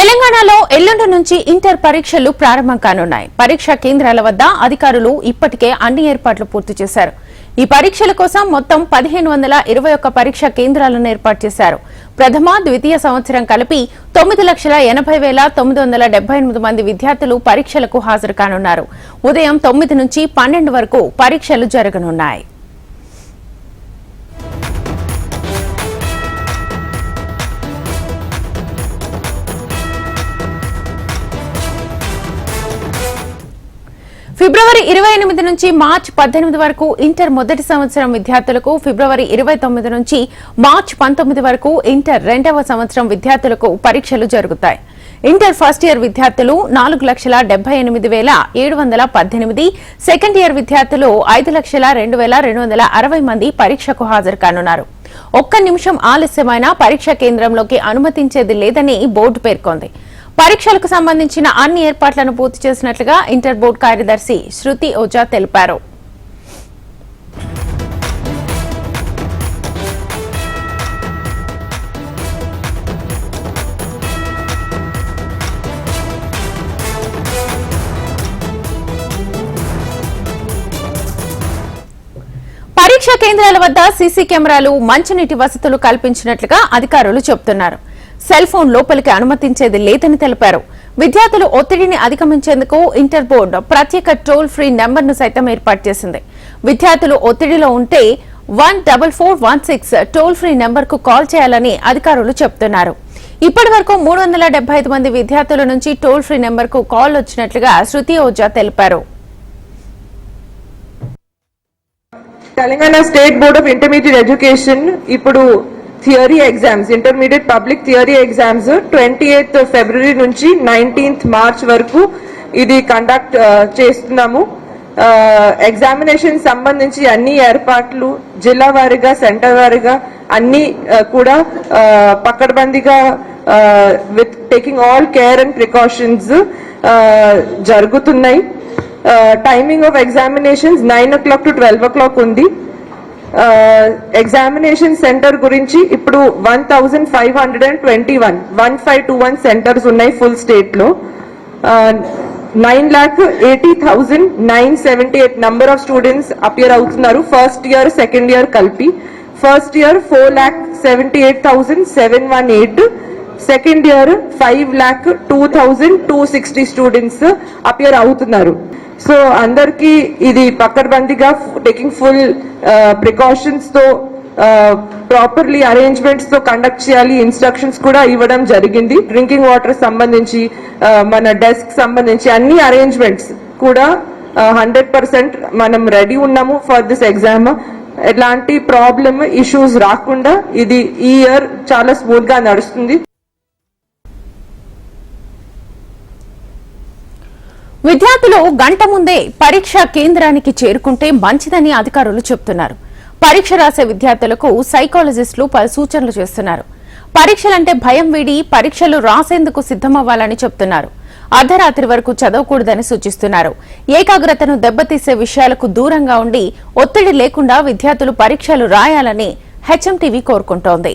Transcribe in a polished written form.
తెలంగాణలో ఎల్లుండి నుంచి ఇంటర్ పరీక్షలు ప్రారంభం కానున్నాయి. పరీక్షా కేంద్రాల వద్ద అధికారులు ఇప్పటికే అన్ని ఏర్పాట్లు పూర్తి చేశారు. ఈ పరీక్షల కోసం మొత్తం 1521 పరీక్షా కేంద్రాలను ఏర్పాటు చేశారు. ప్రథమ, ద్వితీయ సంవత్సరం కలిపి 9,80,978 మంది విద్యార్థులు పరీక్షలకు హాజరు కానున్నారు. ఉదయం 9 నుంచి 12 వరకు పరీక్షలు జరగనున్నాయి. ఫిబ్రవరి 28 నుంచి మార్చి 18 వరకు ఇంటర్ మొదటి సంవత్సరం విద్యార్థులకు, ఫిబ్రవరి 29 నుంచి మార్చి 19 వరకు ఇంటర్ రెండవ సంవత్సరం విద్యార్థులకు పరీక్షలు జరుగుతాయి. ఇంటర్ ఫస్ట్ ఇయర్ విద్యార్థులు 4,78,718, సెకండ్ ఇయర్ విద్యార్థులు 5,02,260 మంది పరీక్షకు హాజరు కానున్నారు. ఒక్క నిమిషం ఆలస్యమైన పరీక్షా కేంద్రంలోకి అనుమతించేది లేదని బోర్డు పేర్కొంది. పరీక్షలకు సంబంధించిన అన్ని ఏర్పాట్లను పూర్తి చేసినట్లుగా ఇంటర్ బోర్డు కార్యదర్శి శృతి ఓజా తెలిపారు. పరీక్షా కేంద్రాల వద్ద సీసీ కెమెరాలు, మంచినీటి వసతులు కల్పించినట్లుగా అధికారులు చెబుతున్నారు. సెల్ ఫోన్ లోపలికి అనుమతించేది లేదని తెలిపారు. విద్యార్థులు ఒత్తిడిని అధిగమించేందుకు ఇంటర్ బోర్డు ప్రత్యేక టోల్ ఫ్రీ నెంబర్ను సైతం ఏర్పాటు చేసింది. విద్యార్థులు ఒత్తిడిలో ఉంటే 14416 టోల్ ఫ్రీ నెంబర్కు కాల్ చేయాలని అధికారులు చెబుతున్నారు. ఇప్పటి వరకు 375 మంది విద్యార్థుల నుంచి టోల్ ఫ్రీ నెంబర్కు కాల్ వచ్చినట్లుగా శృతి ఓజా తెలిపారు. Telangana state board of intermediate education ఇప్పుడు theory exams, intermediate public theory exams 28th ఫిబ్రవరి నుంచి 19th మార్చ్ వరకు ఇది కండక్ట్ చేస్తున్నాము. ఎగ్జామినేషన్ సంబంధించి అన్ని ఏర్పాట్లు జిల్లా వారీగా, సెంటర్ వారీగా అన్ని కూడా పకడ్బందీగా with taking all care and precautions జరుగుతున్నాయి. Timing of examinations 9 o'clock to 12 o'clock ఉంది. ఎగ్జామినేషన్ సెంటర్ గురించి ఇప్పుడు 1521 సెంటర్స్ ఉన్నాయి ఫుల్ స్టేట్ లో. 9,80,978 నంబర్ ఆఫ్ స్టూడెంట్స్ అపియర్ అవుతున్నారు ఫస్ట్ ఇయర్, సెకండ్ ఇయర్ కలిపి. First year 4,78,718, second year 5,02,260 students appear అవుతున్నారు. So అందరికి ఇది పకడ్బందీగా టేకింగ్ ఫుల్ ప్రికాషన్స్ తో ప్రాపర్లీ అరేంజ్మెంట్స్ తో కండక్ట్ చేయాలి. ఇన్స్ట్రక్షన్స్ కూడా ఇవ్వడం జరిగింది. డ్రింకింగ్ వాటర్ సంబంధించి, మన డెస్క్ సంబంధించి అన్ని అరేంజ్మెంట్స్ కూడా 100% మనం రెడీ ఉన్నాము ఫర్ దిస్ ఎగ్జామ్. ఎలాంటి ప్రాబ్లమ్, ఇష్యూస్ రాకుండా ఇది ఈ ఇయర్ చాలా స్మూత్ గా నడుస్తుంది. విద్యార్థులు గంట ముందే పరీక్షా కేంద్రానికి చేరుకుంటే మంచిదని అధికారులు చెబుతున్నారు. పరీక్ష రాసే విద్యార్థులకు సైకాలజిస్టులు పలు సూచనలు చేస్తున్నారు. పరీక్షలంటే భయం వీడి పరీక్షలు రాసేందుకు సిద్దమవ్వాలని చెబుతున్నారు. అర్ధరాత్రి వరకు చదవకూడదని సూచిస్తున్నారు. ఏకాగ్రతను దెబ్బతీసే విషయాలకు దూరంగా ఉండి ఒత్తిడి లేకుండా విద్యార్థులు పరీక్షలు రాయాలని హెచ్ఎంటీవీ కోరుకుంటోంది.